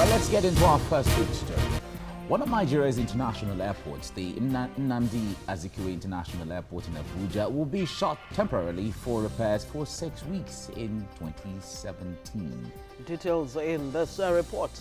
Well, let's get into our first big story. One of Nigeria's international airports, the Nnamdi Azikiwe International Airport in Abuja, will be shut temporarily for repairs for 6 weeks in 2017. Details in this report.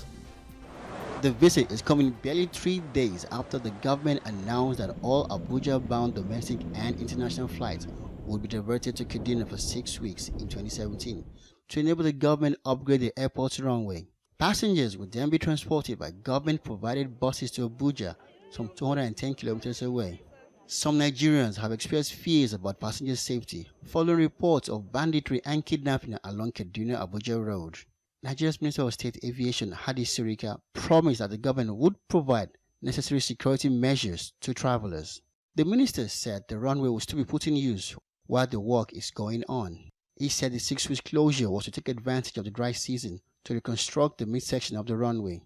The visit is coming barely 3 days after the government announced that all Abuja-bound domestic and international flights would be diverted to Kaduna for 6 weeks in 2017 to enable the government upgrade the airport's runway. Passengers would then be transported by government-provided buses to Abuja, some 210 kilometers away. Some Nigerians have expressed fears about passenger safety following reports of banditry and kidnapping along Kaduna-Abuja Road. Nigeria's Minister of State Aviation, Hadi Sirika, promised that the government would provide necessary security measures to travelers. The minister said the runway will still be put in use while the work is going on. He said the 6-week closure was to take advantage of the dry season to reconstruct the midsection of the runway.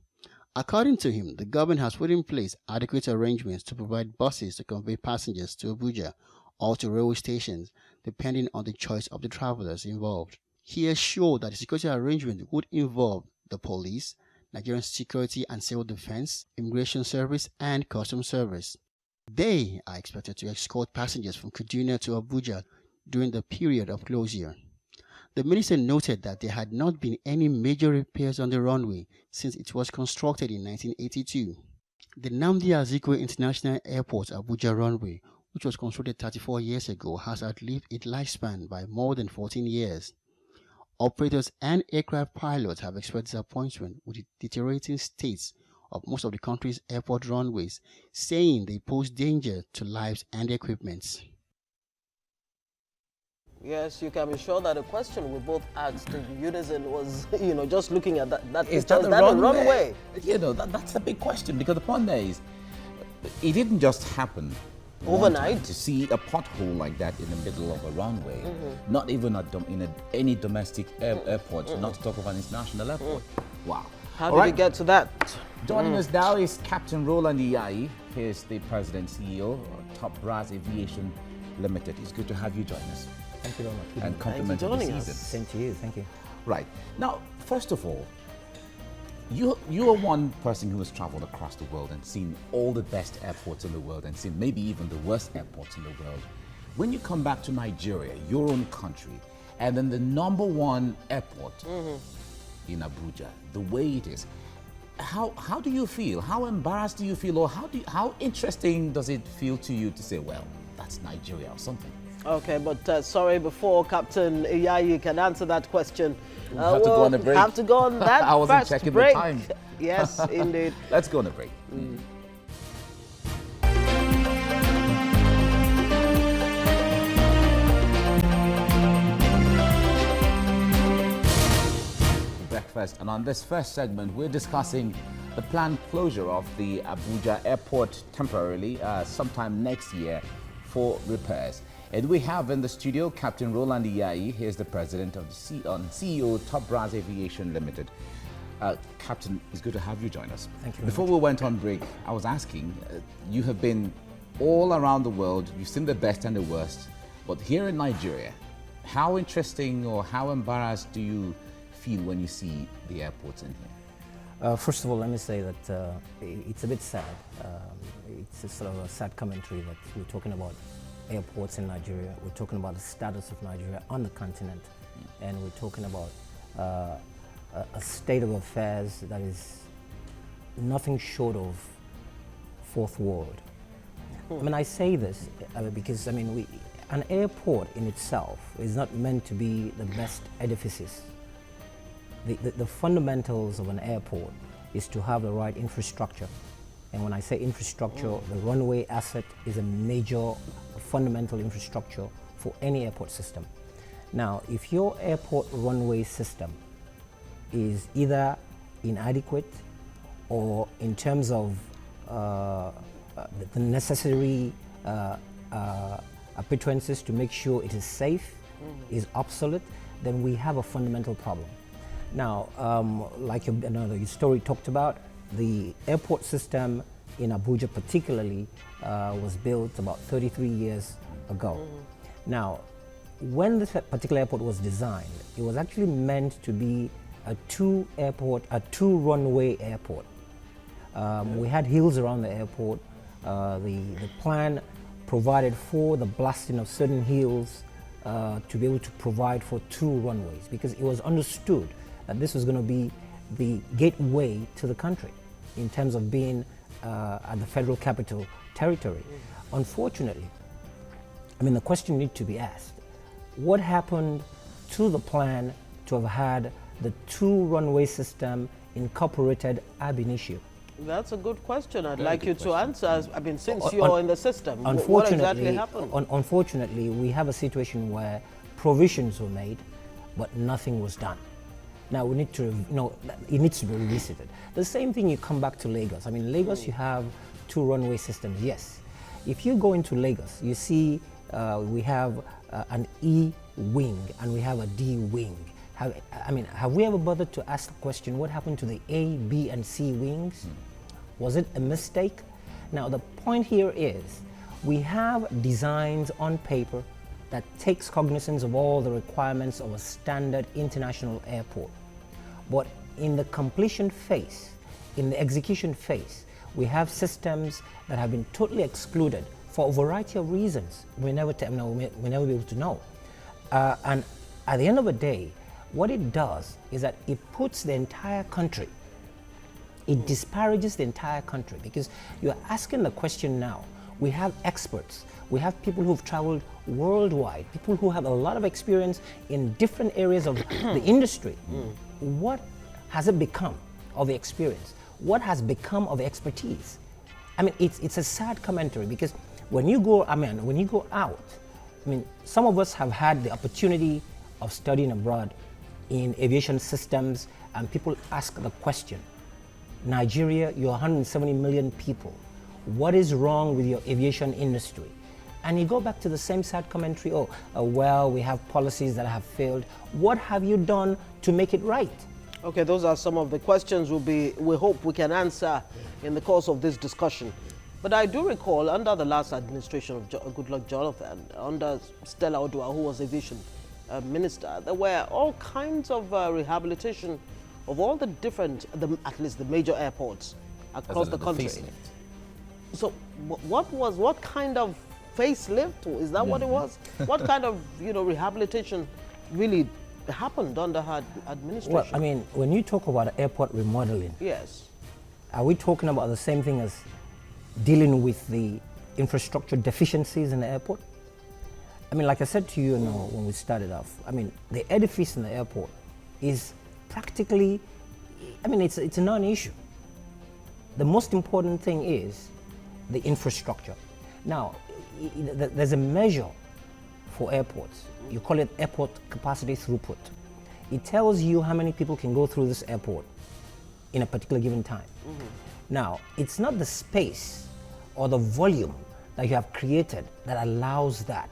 According to him, the government has put in place adequate arrangements to provide buses to convey passengers to Abuja or to railway stations, depending on the choice of the travelers involved. He assured that the security arrangement would involve the police, Nigerian Security and Civil Defense, Immigration Service, and Customs Service. They are expected to escort passengers from Kaduna to Abuja during the period of closure. The minister noted that there had not been any major repairs on the runway since it was constructed in 1982. The Nnamdi Azikiwe International Airport Abuja runway, which was constructed 34 years ago, has outlived its lifespan by more than 14 years. Operators and aircraft pilots have expressed disappointment with the deteriorating states of most of the country's airport runways, saying they pose danger to lives and equipment. Yes, you can be sure that the question we both asked in unison was, just looking at that Is picture, that is the that a runway? runway? That's the big question, because the point there is, it didn't just happen overnight to see a pothole like that in the middle of a runway, not even in any domestic airport, not to talk of an international airport. Wow. How did we get to that? Joining us now is Captain Roland Iyayi. He is the President CEO of Top Brass Aviation Limited. It's good to have you join us. Thank you very much. And compliment the season. Same to you, thank you. Right. Now, first of all, you are one person who has traveled across the world and seen all the best airports in the world and seen maybe even the worst airports in the world. When you come back to Nigeria, your own country, and then the #1 airport in Abuja, the way it is, how do you feel? How embarrassed do you feel, or how interesting does it feel to you to say, well, that's Nigeria or something? Okay, but sorry, before Captain Iyayi can answer that question, we have to go on a break. Have to go on that I wasn't first checking break. the time. Yes, indeed. Let's go on a break. Breakfast, and on this first segment, we're discussing the planned closure of the Abuja airport temporarily sometime next year for repairs. And we have in the studio Captain Roland Iyayi. He is the president of the CEO Top Brass Aviation Limited. Captain, it's good to have you join us. Thank you. Before we went on break, I was asking, you have been all around the world, you've seen the best and the worst, but here in Nigeria, how interesting or how embarrassed do you feel when you see the airports in here? First of all, let me say that it's a bit sad. It's a sort of a sad commentary that we're talking about airports in Nigeria. We're talking about the status of Nigeria on the continent, and we're talking about a state of affairs that is nothing short of fourth world. I mean, I say this because an airport in itself is not meant to be the best edifices. The fundamentals of an airport is to have the right infrastructure. And when I say infrastructure, the runway asset is a major fundamental infrastructure for any airport system. Now, if your airport runway system is either inadequate or in terms of the necessary appearances to make sure it is safe is obsolete, then we have a fundamental problem. Now, like your story talked about, the airport system in Abuja particularly was built about 33 years ago. Now, when this particular airport was designed, it was actually meant to be a two runway airport. We had hills around the airport. The plan provided for the blasting of certain hills to be able to provide for two runways, because it was understood that this was going to be the gateway to the country in terms of being at the Federal Capital Territory. Unfortunately, I mean, the question needs to be asked: what happened to the plan to have had the two runway system incorporated ab initio? That's a good question. I'd Very like good you to question. answer. I mean, since you're in the system, what Unfortunately, exactly happened? Unfortunately, we have a situation where provisions were made, but nothing was done. Now we need to, it needs to be revisited. The same thing, you come back to Lagos. I mean, Lagos, you have two runway systems, yes. If you go into Lagos, you see we have an E wing and we have a D wing. Have we ever bothered to ask the question, what happened to the A, B, and C wings? Was it a mistake? Now, the point here is we have designs on paper that takes cognizance of all the requirements of a standard international airport. But in the completion phase, in the execution phase, we have systems that have been totally excluded for a variety of reasons. We'll never be able to know. And at the end of the day, what it does is that it puts the entire country, it disparages the entire country, because you're asking the question now. We have experts, we have people who've traveled worldwide, people who have a lot of experience in different areas of the industry. What has it become of the experience? What has become of the expertise? I mean, it's a sad commentary, because when you go out, I mean, some of us have had the opportunity of studying abroad in aviation systems, and people ask the question, Nigeria, you're 170 million people. What is wrong with your aviation industry? And you go back to the same sad commentary, well, we have policies that have failed. What have you done to make it right? Okay, those are some of the questions we hope we can answer in the course of this discussion. But I do recall, under the last administration of Goodluck Jonathan, under Stella Odua, who was aviation minister, there were all kinds of rehabilitation of all the different, at least the major airports across the country. So what kind of facelift, is that what it was? What kind of rehabilitation really happened under her administration? Well, I mean, when you talk about airport remodeling, yes, are we talking about the same thing as dealing with the infrastructure deficiencies in the airport? I mean, like I said to you, when we started off, I mean, the edifice in the airport is practically, I mean, it's a non-issue. The most important thing is the infrastructure. Now, there's a measure for airports. You call it airport capacity throughput. It tells you how many people can go through this airport in a particular given time. Now, it's not the space or the volume that you have created that allows that.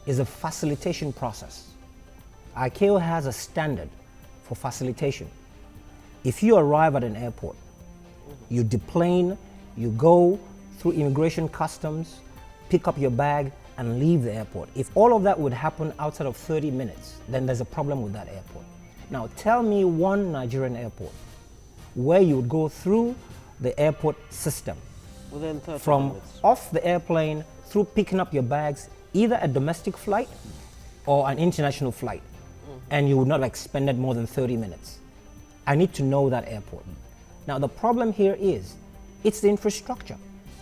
It's a facilitation process. ICAO has a standard for facilitation. If you arrive at an airport, you deplane, you go through immigration customs, pick up your bag, and leave the airport. If all of that would happen outside of 30 minutes, then there's a problem with that airport. Now, tell me one Nigerian airport where you would go through the airport system within 30 from minutes. Off the airplane through picking up your bags, either a domestic flight or an international flight, and you would not have expended more than 30 minutes. I need to know that airport. Now, the problem here is, it's the infrastructure.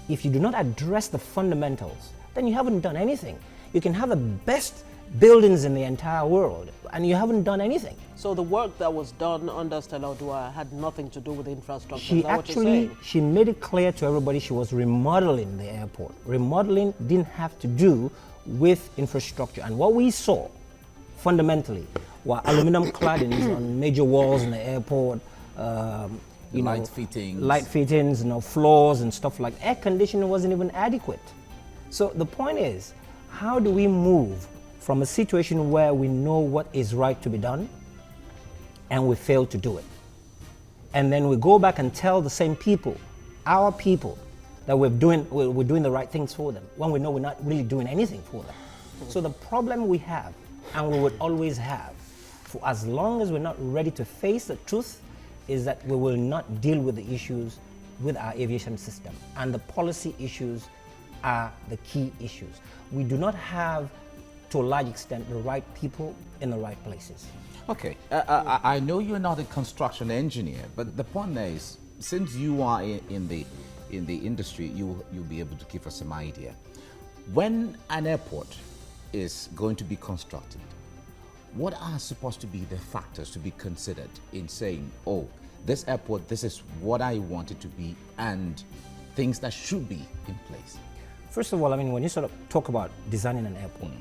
If you do not address the fundamentals, then you haven't done anything. You can have the best buildings in the entire world, and you haven't done anything. So the work that was done under Stella Odua had nothing to do with the infrastructure. She actually, she made it clear to everybody she was remodeling the airport. Remodeling didn't have to do with infrastructure. And what we saw, fundamentally, were aluminum claddings on major walls in the airport, light fittings, floors and stuff like that. Air conditioning wasn't even adequate. So the point is, how do we move from a situation where we know what is right to be done and we fail to do it? And then we go back and tell the same people, our people, that we're doing the right things for them, when we know we're not really doing anything for them. So the problem we have, and we would always have, for as long as we're not ready to face the truth, is that we will not deal with the issues with our aviation system. And the policy issues are the key issues. We do not have, to a large extent, the right people in the right places. Okay, I know you're not a construction engineer, but the point is, since you are in the industry, you'll be able to give us some idea. When an airport is going to be constructed, what are supposed to be the factors to be considered in saying, oh, this airport, this is what I want it to be, and things that should be in place? First of all, I mean, when you sort of talk about designing an airport,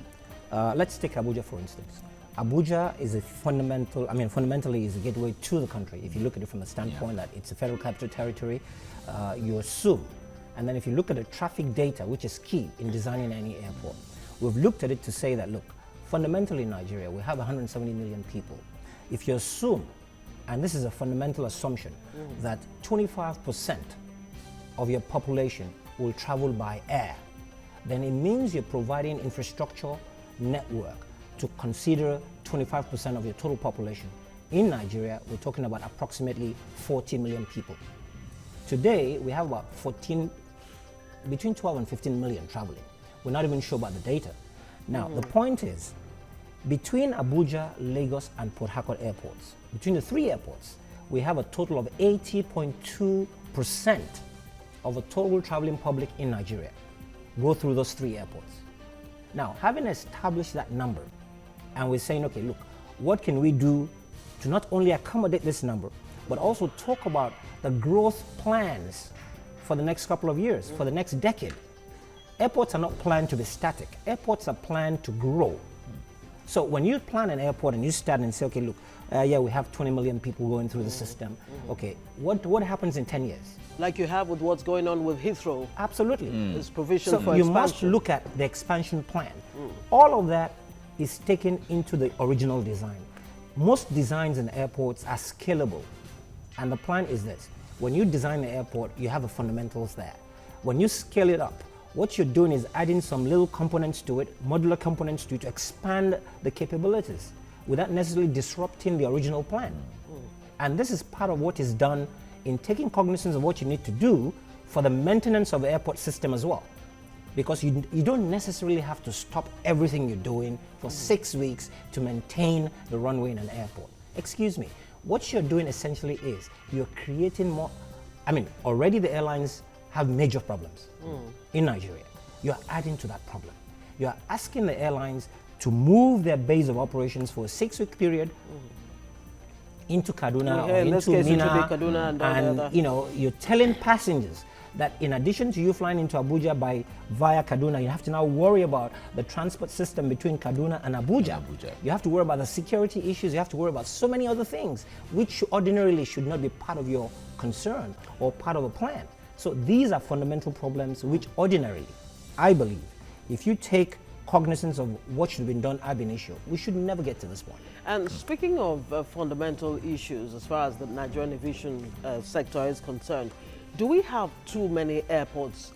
let's take Abuja, for instance. Abuja is a fundamentally is a gateway to the country. If you look at it from the standpoint that it's a federal capital territory, you assume. And then if you look at the traffic data, which is key in designing any airport, we've looked at it to say that, look, fundamentally in Nigeria, we have 170 million people. If you assume, and this is a fundamental assumption, that 25% of your population will travel by air, then it means you're providing infrastructure network to consider 25% of your total population. In Nigeria, we're talking about approximately 40 million people. Today, we have about between 12 and 15 million traveling. We're not even sure about the data. Now, the point is, between Abuja, Lagos, and Port Harcourt airports, between the three airports, we have a total of 80.2% of the total traveling public in Nigeria go through those three airports. Now, having established that number, and we're saying, okay, look, what can we do to not only accommodate this number, but also talk about the growth plans for the next couple of years, for the next decade. Airports are not planned to be static. Airports are planned to grow. So when you plan an airport and you start and say, okay, look, we have 20 million people going through the system. Okay, what happens in 10 years? Like you have with what's going on with Heathrow. Absolutely. There's provision So for you expansion. must look at the expansion plan. All of that is taken into the original design. Most designs in airports are scalable. And the plan is this. When you design the airport, you have the fundamentals there. When you scale it up, what you're doing is adding some little components to it, modular components to it, to expand the capabilities without necessarily disrupting the original plan. And this is part of what is done in taking cognizance of what you need to do for the maintenance of the airport system as well. Because you don't necessarily have to stop everything you're doing for 6 weeks to maintain the runway in an airport. Excuse me, what you're doing essentially is you're creating more, already the airlines have major problems in Nigeria. You're adding to that problem. You're asking the airlines to move their base of operations for a 6-week period into Kaduna or in this into case, it should Minna, be Kaduna and you're telling passengers that in addition to you flying into Abuja via Kaduna, you have to now worry about the transport system between Kaduna and Abuja. You have to worry about the security issues. You have to worry about so many other things, which ordinarily should not be part of your concern or part of a plan. So these are fundamental problems which ordinarily, I believe, if you take cognizance of what should have been done ab initio, we should never get to this point. And speaking of fundamental issues as far as the Nigerian aviation sector is concerned, do we have too many airports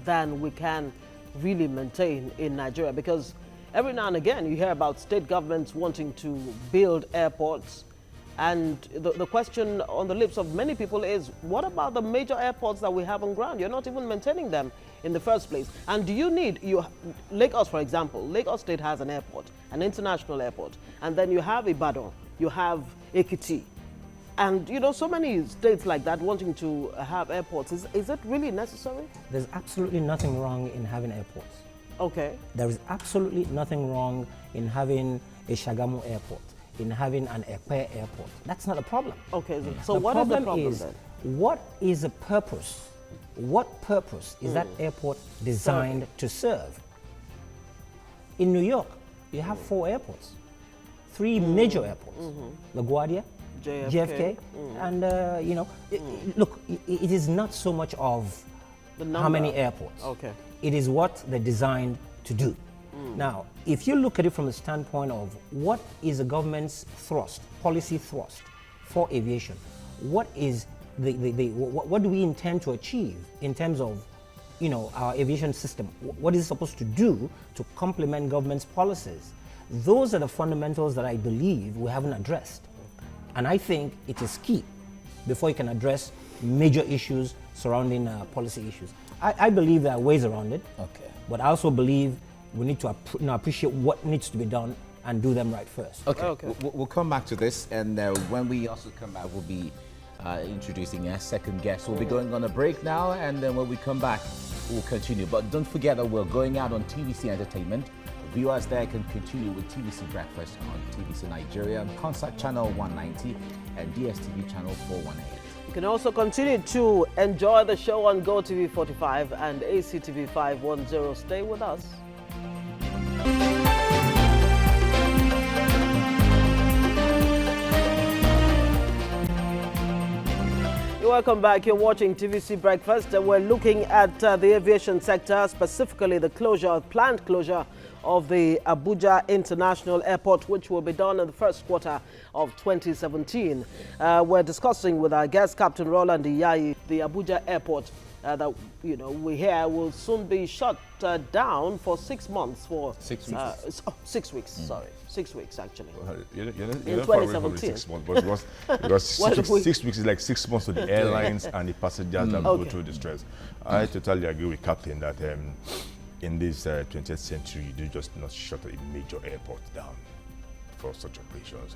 than we can really maintain in Nigeria? Because every now and again you hear about state governments wanting to build airports, and the question on the lips of many people is, what about the major airports that we have on ground? You're not even maintaining them in the first place. And do you need, Lagos, for example, Lagos State has an airport, an international airport, and then you have Ibadan, you have Ekiti, and so many states like that wanting to have airports. Is it really necessary? There's absolutely nothing wrong in having airports. Okay. There is absolutely nothing wrong in having a Shagamu airport, in having an Ekpe airport. That's not a problem. Okay, so what is the problem then? What is the purpose? What purpose is that airport designed to serve? In New York, you have 4 airports, 3 major airports: LaGuardia, JFK, and look, it is not so much of how many airports. Okay. It is what they're designed to do. Now, if you look at it from the standpoint of what is the government's thrust, policy thrust for aviation, what is what do we intend to achieve in terms of our aviation system? What is it supposed to do to complement government's policies? Those are the fundamentals that I believe we haven't addressed. And I think it is key before you can address major issues surrounding policy issues. I believe there are ways around it. Okay. But I also believe we need to appreciate what needs to be done and do them right first. Okay. We'll come back to this, and when we also come back, we'll be introducing our second guest. We'll be going on a break now, and then when we come back, we'll continue. But don't forget that we're going out on TVC Entertainment. Viewers there can continue with TVC Breakfast on TVC Nigeria, Concert Channel 190, and DSTV Channel 418. You can also continue to enjoy the show on GoTV 45 and ACTV 510. Stay with us. Welcome back. You're watching TVC Breakfast. We're looking at the aviation sector, specifically the planned closure of the Abuja International Airport, which will be done in the first quarter of 2017. We're discussing with our guest, Captain Roland Iyayi, the Abuja Airport that we hear will soon be shut down for 6 months. For 6 weeks. 6 weeks. Sorry, 6 weeks actually. You're In not far away 2017. from 6 months, because six weeks is like 6 months to the airlines and the passengers that go through the stress. I totally agree with Captain that in this 20th century, you do just not shut a major airport down for such operations.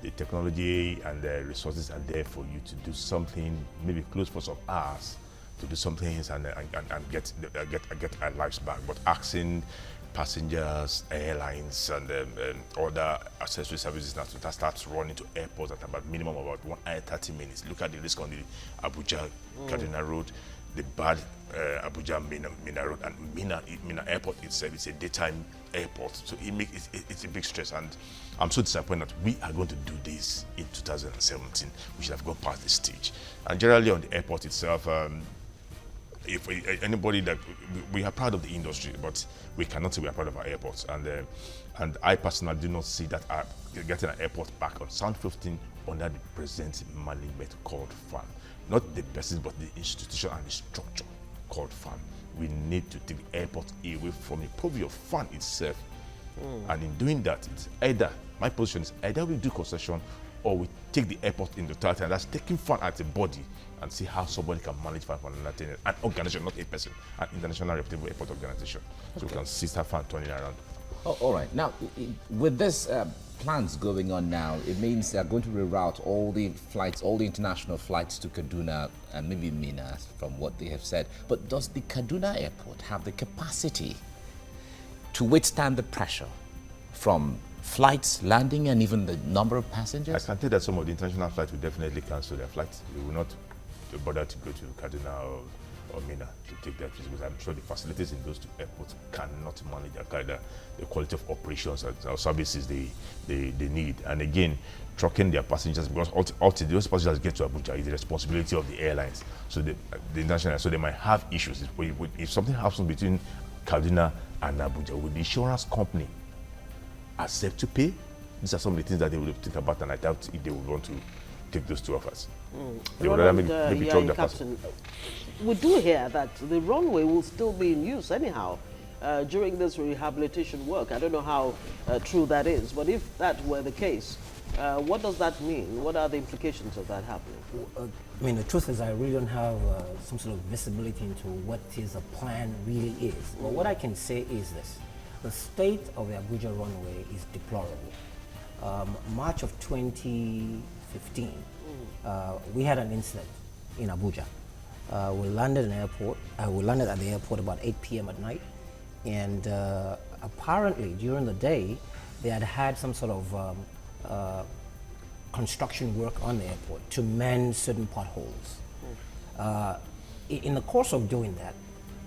The technology and the resources are there for you to do something, maybe close for some hours, to do some things and get our lives back. But asking passengers, airlines, and other accessory services now to start running to airports at about minimum about 1 hour 30 minutes. Look at the risk on the Abuja Kaduna Road, the bad Abuja Mina Road, and Mina Airport itself is a daytime airport, so it's a big stress. And I'm so disappointed that we are going to do this in 2017. We should have gone past this stage. And generally on the airport itself, if anybody that we are proud of the industry, but we cannot say we are proud of our airports. And I personally do not see that getting an airport back on sound 15 under the present management called FAM. Not the person, but the institution and the structure called FAM. We need to take the airport away from the purview of FAM itself. And in doing that, it's either, my position is either we do concession or we take the airport in totality, and that's taking FAM as a body and see how somebody can manage FAM for an organization, not a person, an international reputable airport organization. So we can see that FAM turning around. Oh, all right. Now, with this plans going on now, it means they're going to reroute all the flights, all the international flights to Kaduna and maybe Mina, from what they have said. But does the Kaduna airport have the capacity to withstand the pressure from flights landing and even the number of passengers? I can tell that some of the international flights will definitely cancel their flights. We will not bother to go to Kaduna or Mina to take that risk, because I'm sure the facilities in those two airports cannot manage the quality of operations and services they need. And again, trucking their passengers, because ultimately those passengers get to Abuja is the responsibility of the airlines. So the international, so they might have issues. If something happens between Kaduna and Abuja, will the insurance company accept to pay? These are some of the things that they will think about, and I doubt if they will want to take those two offers. They would rather maybe drop the person. We do hear that the runway will still be in use anyhow during this rehabilitation work. I don't know how true that is, but if that were the case, what does that mean? What are the implications of that happening? I mean, the truth is I really don't have some sort of visibility into what the plan really is. But what I can say is this. The state of the Abuja runway is deplorable. March of 2015, we had an incident in Abuja. We landed at the airport about 8 p.m. at night, and apparently during the day they had some sort of construction work on the airport to mend certain potholes. In the course of doing that,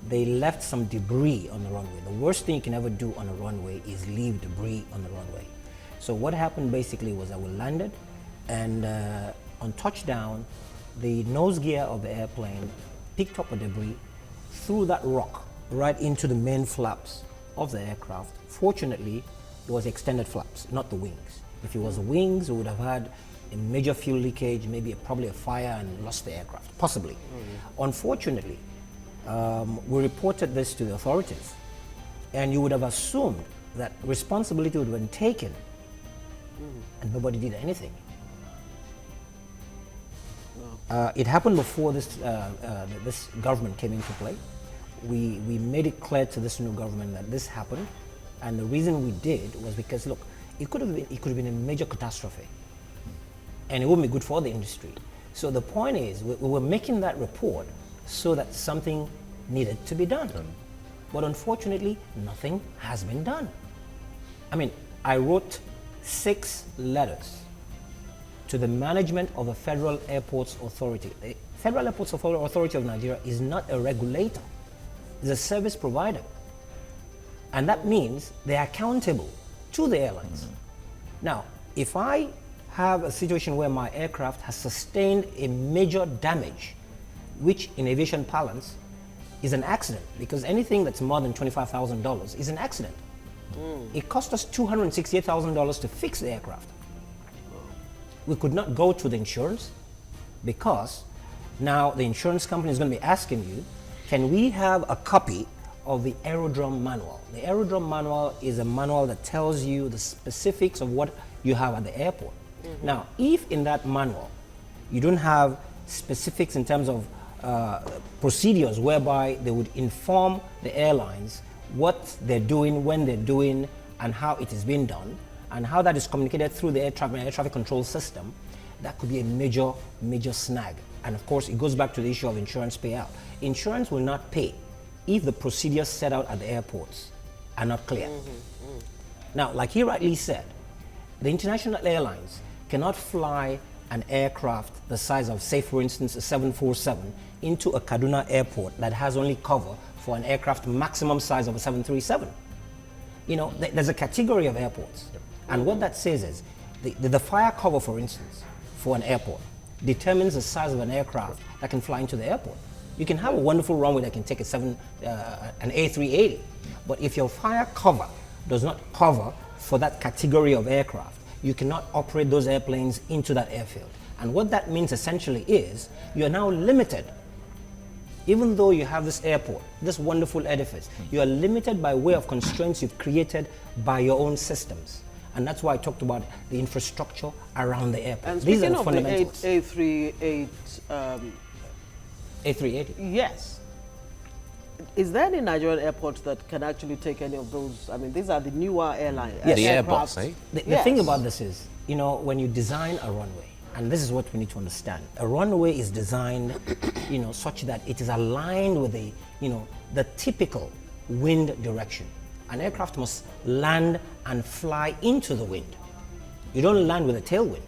they left some debris on the runway. The worst thing you can ever do on a runway is leave debris on the runway. So what happened basically was that we landed, and on touchdown, the nose gear of the airplane picked up a debris, threw that rock right into the main flaps of the aircraft. Fortunately, it was extended flaps, not the wings. If it was the wings, we would have had a major fuel leakage, maybe probably a fire, and lost the aircraft, possibly. Unfortunately, we reported this to the authorities, and you would have assumed that responsibility would have been taken and nobody did anything. It happened before this government came into play. We made it clear to this new government that this happened, and the reason we did was because, look, it could have been a major catastrophe, and it wouldn't be good for the industry. So the point is, we were making that report so that something needed to be done. But unfortunately, nothing has been done. I mean, I wrote 6 letters to the management of the Federal Airports Authority. The Federal Airports Authority of Nigeria is not a regulator, it's a service provider. And that means they're accountable to the airlines. Now, if I have a situation where my aircraft has sustained a major damage, which in aviation parlance is an accident, because anything that's more than $25,000 is an accident. It cost us $268,000 to fix the aircraft. We could not go to the insurance because now the insurance company is going to be asking you, can we have a copy of the aerodrome manual? The aerodrome manual is a manual that tells you the specifics of what you have at the airport. Now, if in that manual you don't have specifics in terms of procedures whereby they would inform the airlines what they're doing, when they're doing, and how it is being done, and how that is communicated through the air traffic control system, that could be a major, major snag. And of course, it goes back to the issue of insurance payout. Insurance will not pay if the procedures set out at the airports are not clear. Now, like he rightly said, the international airlines cannot fly an aircraft the size of, say for instance, a 747 into a Kaduna airport that has only cover for an aircraft maximum size of a 737. You know, there's a category of airports. And what that says is, the fire cover, for instance, for an airport determines the size of an aircraft that can fly into the airport. You can have a wonderful runway that can take an A380, but if your fire cover does not cover for that category of aircraft, you cannot operate those airplanes into that airfield. And what that means essentially is, you're now limited. Even though you have this airport, this wonderful edifice, you are limited by way of constraints you've created by your own systems. And that's why I talked about the infrastructure around the airport. And These are the of fundamentals. The A380, A380? yes. Is there any Nigerian airports that can actually take any of those? I mean, these are the newer airline. Yes. The Airbus, eh? The thing about this is, you know, when you design a runway, and this is what we need to understand, a runway is designed, you know, such that it is aligned with the, you know, the typical wind direction. An aircraft must land and fly into the wind. You don't land with a tailwind,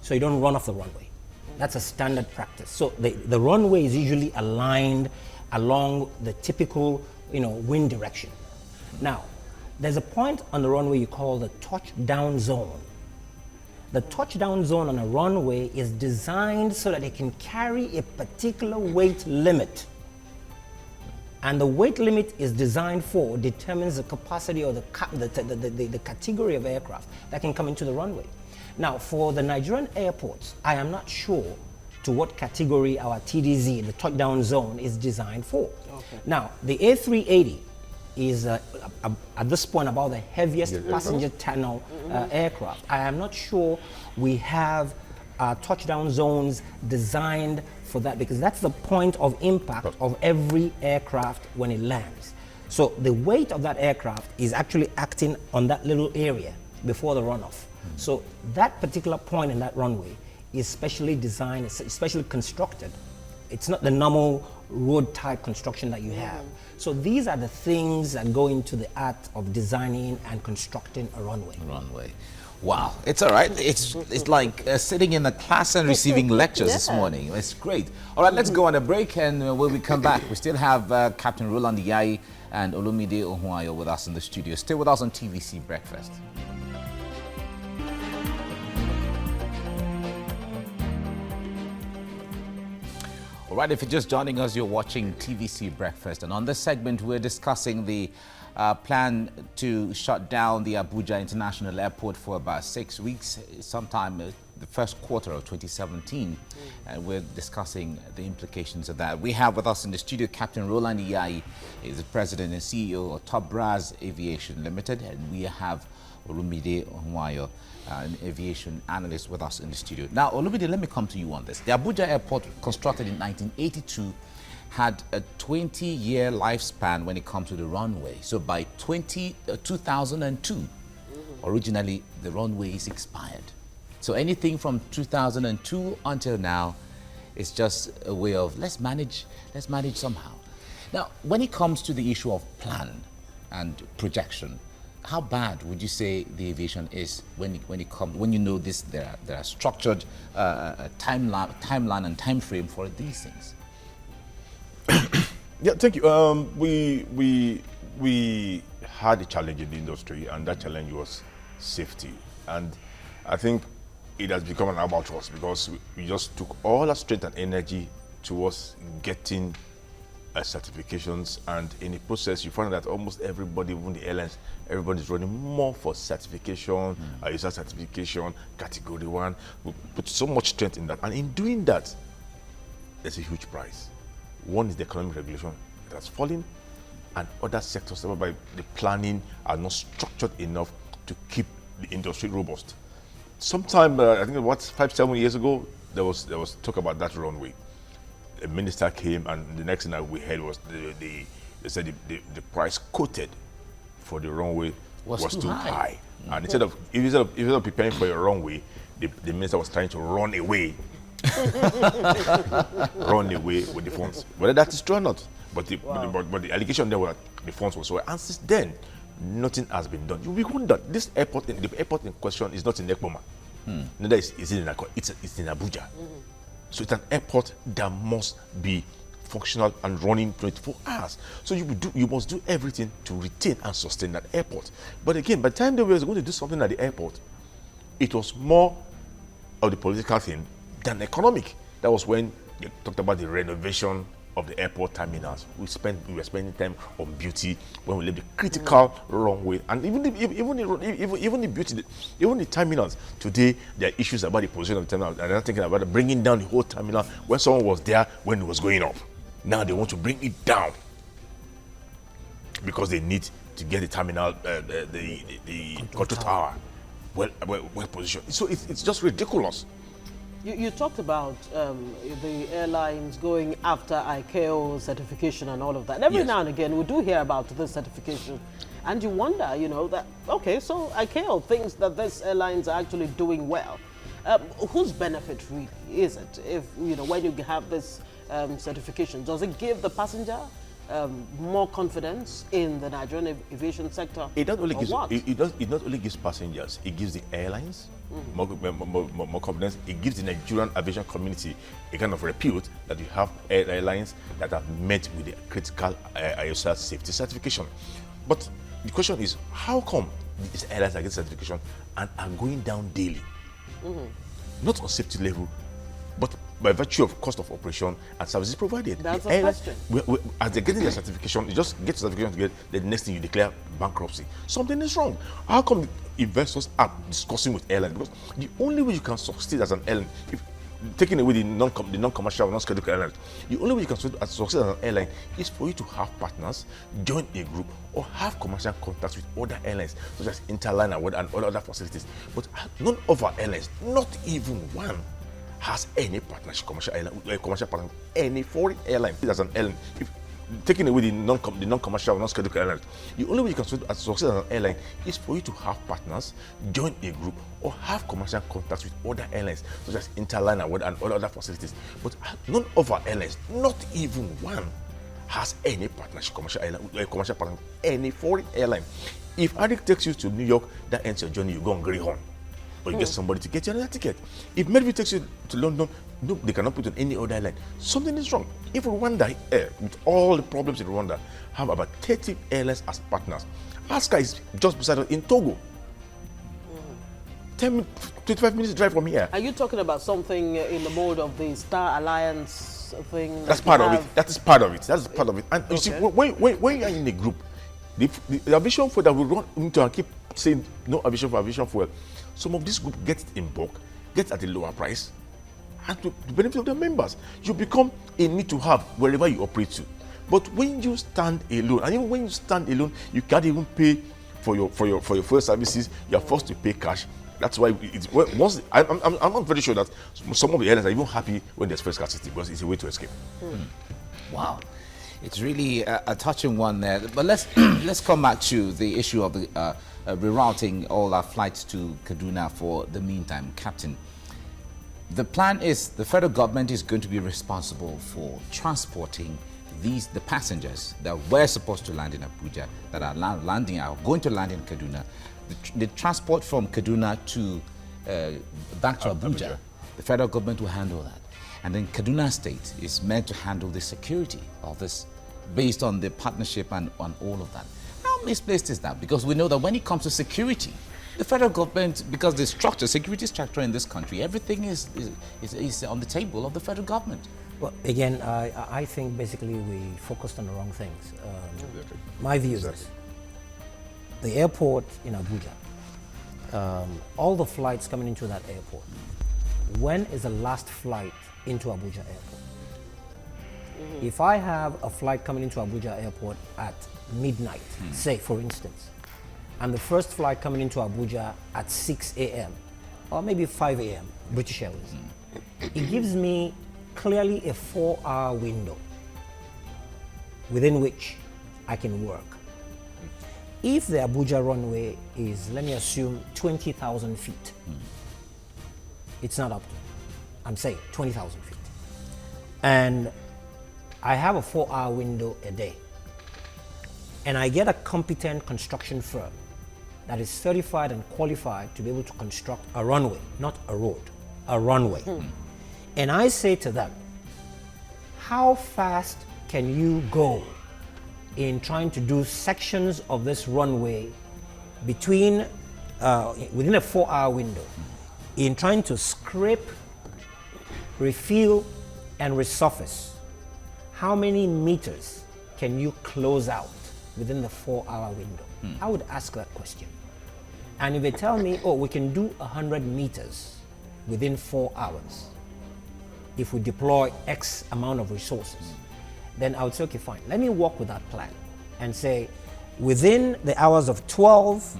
so you don't run off the runway. That's a standard practice. So the runway is usually aligned along the typical, you know, wind direction. Now, there's a point on the runway you call the touchdown zone. The touchdown zone on a runway is designed so that it can carry a particular weight limit. And the weight limit is designed for, determines the capacity or the category of aircraft that can come into the runway. Now, for the Nigerian airports, I am not sure to what category our TDZ, the touchdown zone, is designed for. Okay. Now, the A380 is at this point about the heaviest passenger tunnel aircraft. I am not sure we have touchdown zones designed for that, because that's the point of impact of every aircraft when it lands. So the weight of that aircraft is actually acting on that little area before the runoff. So that particular point in that runway is specially designed, specially constructed. It's not the normal road type construction that you have. So these are the things that go into the art of designing and constructing a runway. Wow, it's all right. It's like sitting in a class and receiving lectures this morning. It's great. All right, let's go on a break, and when we come back, we still have Captain Roland Yayi and Olumide Ohuayo with us in the studio. Stay with us on TVC Breakfast. All right, if you're just joining us, you're watching TVC Breakfast, and on this segment, we're discussing the plan to shut down the Abuja International Airport for about 6 weeks. Sometime the first quarter of 2017, and we're discussing the implications of that. We have with us in the studio Captain Roland Iyai, is the president and CEO of Top Brass Aviation Limited, and we have Olumide Onwayo, an aviation analyst with us in the studio. Now, Olumide, let me come to you on this. The Abuja airport, constructed in 1982, had a 20-year lifespan when it comes to the runway. So by 2002, originally the runway is expired. So anything from 2002 until now is just a way of let's manage somehow. Now, when it comes to the issue of plan and projection, how bad would you say the aviation is when you know this? There are structured timeline and time frame for these things. Yeah, thank you. We had a challenge in the industry, and that challenge was safety. And I think it has become an albatross because we just took all our strength and energy towards getting certifications, and in the process you find that almost everybody, even the airlines, everybody's running more for certification, user certification, category 1. We put so much strength in that, and in doing that there's a huge price. One is the economic regulation that has fallen, and other sectors by the planning are not structured enough to keep the industry robust. Sometime, I think about 5-7 years ago, there was talk about that runway. A minister came, and the next thing that we heard was they said the price quoted for the runway was too high. And instead of preparing for a runway, the minister was trying to run away with the funds. Whether that is true or not, but the allegation there was that the funds were so high. And since then, nothing has been done. We wonder, the airport in question is not in Ekpoma. Neither is it in Akwa. It's in Abuja. So it's an airport that must be functional and running 24 hours. So you must do everything to retain and sustain that airport. But again, by the time they were going to do something at the airport, it was more of the political thing than economic. That was when they talked about the renovation of the airport terminals. We were spending time on beauty when we left the critical runway, and even the beauty, even the terminals. Today there are issues about the position of the terminal, and they're not thinking about bringing down the whole terminal when someone was there when it was going up. Now they want to bring it down because they need to get the terminal, the control tower well positioned. So it's just ridiculous. You talked about the airlines going after ICAO certification and all of that. Every now and again, we do hear about this certification, and you wonder, that, okay, so ICAO thinks that these airlines are actually doing well. Whose benefit really is it if, when you have this certification? Does it give the passenger more confidence in the Nigerian aviation sector? It not only gives passengers, it gives the airlines more confidence. It gives the Nigerian aviation community a kind of repute that you have airlines that have met with the critical IOSA safety certification. But the question is, how come these airlines are getting certification and are going down daily? Not on safety level, but by virtue of cost of operation and services provided. That's the question. As they're getting their certification, you just get certification to get the next thing you declare bankruptcy. Something is wrong. How come investors are discussing with airlines? Because the only way you can succeed as an airline, if taking away the non-commercial, non-scheduled airlines, the only way you can succeed as an airline is for you to have partners, join a group, or have commercial contacts with other airlines, such as Interline and other facilities. But none of our airlines, not even one, has any partnership, commercial partner, any foreign airline. As an airline, if taking away the non-commercial, non-scheduled airlines, the only way you can succeed as an airline is for you to have partners, join a group, or have commercial contacts with other airlines, such as Interline and other facilities. But none of our airlines, not even one, has any partnership, commercial partner, any foreign airline. If Arik takes you to New York, that ends your journey. You go on Greyhound, or you get somebody to get you another ticket. If Medvey takes you to London, no, they cannot put on any other airline. Something is wrong. If Rwanda Air, with all the problems in Rwanda, have about 30 airlines as partners, Aska is just beside us in Togo. 25 minutes drive from here. Are you talking about something in the mode of the Star Alliance thing? That's part of it. That is part of it. That's part of it. And you see, when you are in a group, the aviation fuel that we run into and keep saying no aviation fuel, some of this group get it in bulk get at a lower price and to the benefit of their members. You become a need to have wherever you operate to. But when you stand alone, and even when you stand alone, you can't even pay for your fuel services. You are forced to pay cash. That's why I'm not very sure that some of the airlines are even happy when there's first scarcity, because it's a way to escape. Wow, it's really a touching one there. But let's come back to the issue of the rerouting all our flights to Kaduna for the meantime, Captain. The plan is the federal government is going to be responsible for transporting the passengers that were supposed to land in Abuja, that are going to land in Kaduna. The transport from Kaduna to back to Abuja, the federal government will handle that. And then Kaduna State is meant to handle the security of this based on the partnership and on all of that. How misplaced is that? Because we know that when it comes to security, the federal government, because the security structure in this country, everything is on the table of the federal government. Well, again, I think basically we focused on the wrong things. My view is this. The airport in Abuja, all the flights coming into that airport, when is the last flight into Abuja airport? If I have a flight coming into Abuja airport at midnight, say for instance, and the first flight coming into Abuja at 6 a.m. or maybe 5 a.m., British Airways, it gives me clearly a 4-hour window within which I can work. If the Abuja runway is, let me assume, 20,000 feet, it's not up to, I'm saying 20,000 feet. And I have a 4-hour window a day. And I get a competent construction firm that is certified and qualified to be able to construct a runway, not a road, a runway. And I say to them, how fast can you go in trying to do sections of this runway between, within a 4-hour window, in trying to scrape, refill, and resurface? How many meters can you close out within the 4-hour window? I would ask that question. And if they tell me, oh, we can do 100 meters within 4 hours, if we deploy X amount of resources, then I would say, okay, fine, let me work with that plan and say, within the hours of 12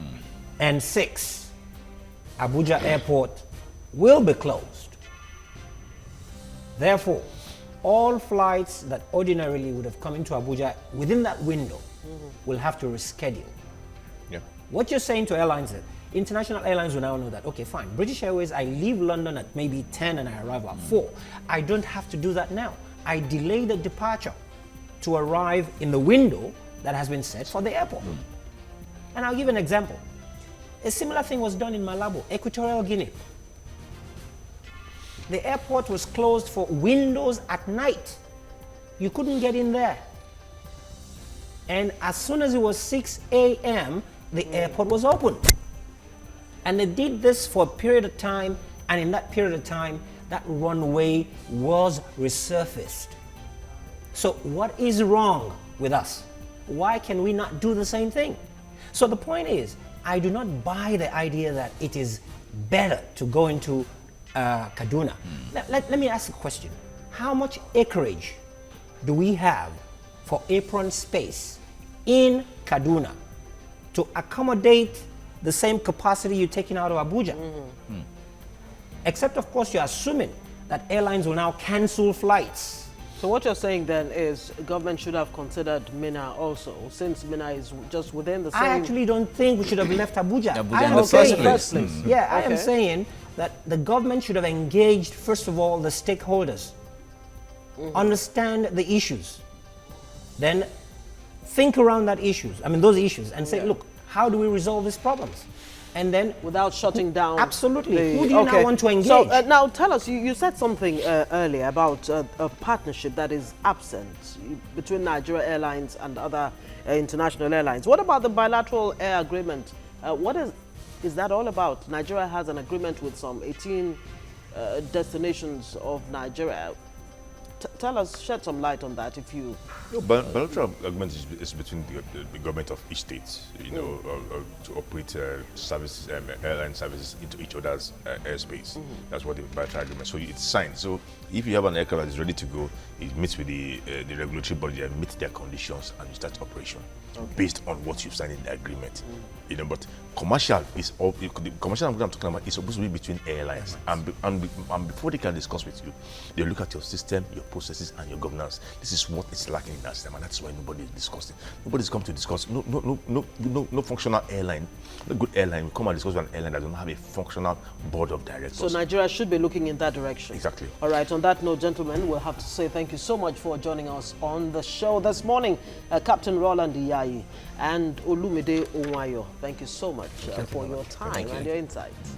and 6, Abuja Airport will be closed. Therefore, all flights that ordinarily would have come into Abuja within that window will have to reschedule. Yeah. What you're saying to airlines is, international airlines will now know that, okay, fine, British Airways, I leave London at maybe 10 and I arrive at 4. I don't have to do that now. I delay the departure to arrive in the window that has been set for the airport. And I'll give an example. A similar thing was done in Malabo, Equatorial Guinea. The airport was closed for windows at night. You couldn't get in there. And as soon as it was 6 a.m., the airport was open. And they did this for a period of time, and in that period of time, that runway was resurfaced. So what is wrong with us? Why can we not do the same thing? So the point is, I do not buy the idea that it is better to go into Kaduna. Let me ask a question. How much acreage do we have for apron space in Kaduna to accommodate the same capacity you're taking out of Abuja? Except, of course, you're assuming that airlines will now cancel flights. So what you're saying then is government should have considered Minna also, since Minna is just within the same... I actually don't think we should have left Abuja. Abuja in the first place. Yeah, I am saying that the government should have engaged, first of all, the stakeholders, understand the issues, then think around those issues, and say, look, how do we resolve these problems? And then without shutting down. Absolutely. Who do you now want to engage? So now tell us, you said something earlier about a partnership that is absent between Nigeria Airlines and other international airlines. What about the bilateral air agreement? What is that all about? Nigeria has an agreement with some 18 destinations of Nigeria. tell us, shed some light on that if you... No, bilateral agreement is between the government of each state, to operate services, airline services into each other's airspace. That's what the bilateral agreement. So it's signed. So if you have an aircraft that is ready to go, it meets with the regulatory body and meets their conditions, and you start operation based on what you've signed in the agreement. But commercial is all. The commercial agreement I'm talking about is supposed to be between airlines, and before they can discuss with you, they look at your system, your processes, and your governance. This is what is lacking in that system, and that's why nobody is discussing. Nobody's come to discuss. No functional airline, no good airline will come and discuss with an airline that don't have a functional board of directors. So Nigeria should be looking in that direction. Exactly. All right. On that note, gentlemen, we'll have to say thank you so much for joining us on the show this morning, Captain Roland Iyayi and Olumide Onwayo. Thank you so much for your time and your insights.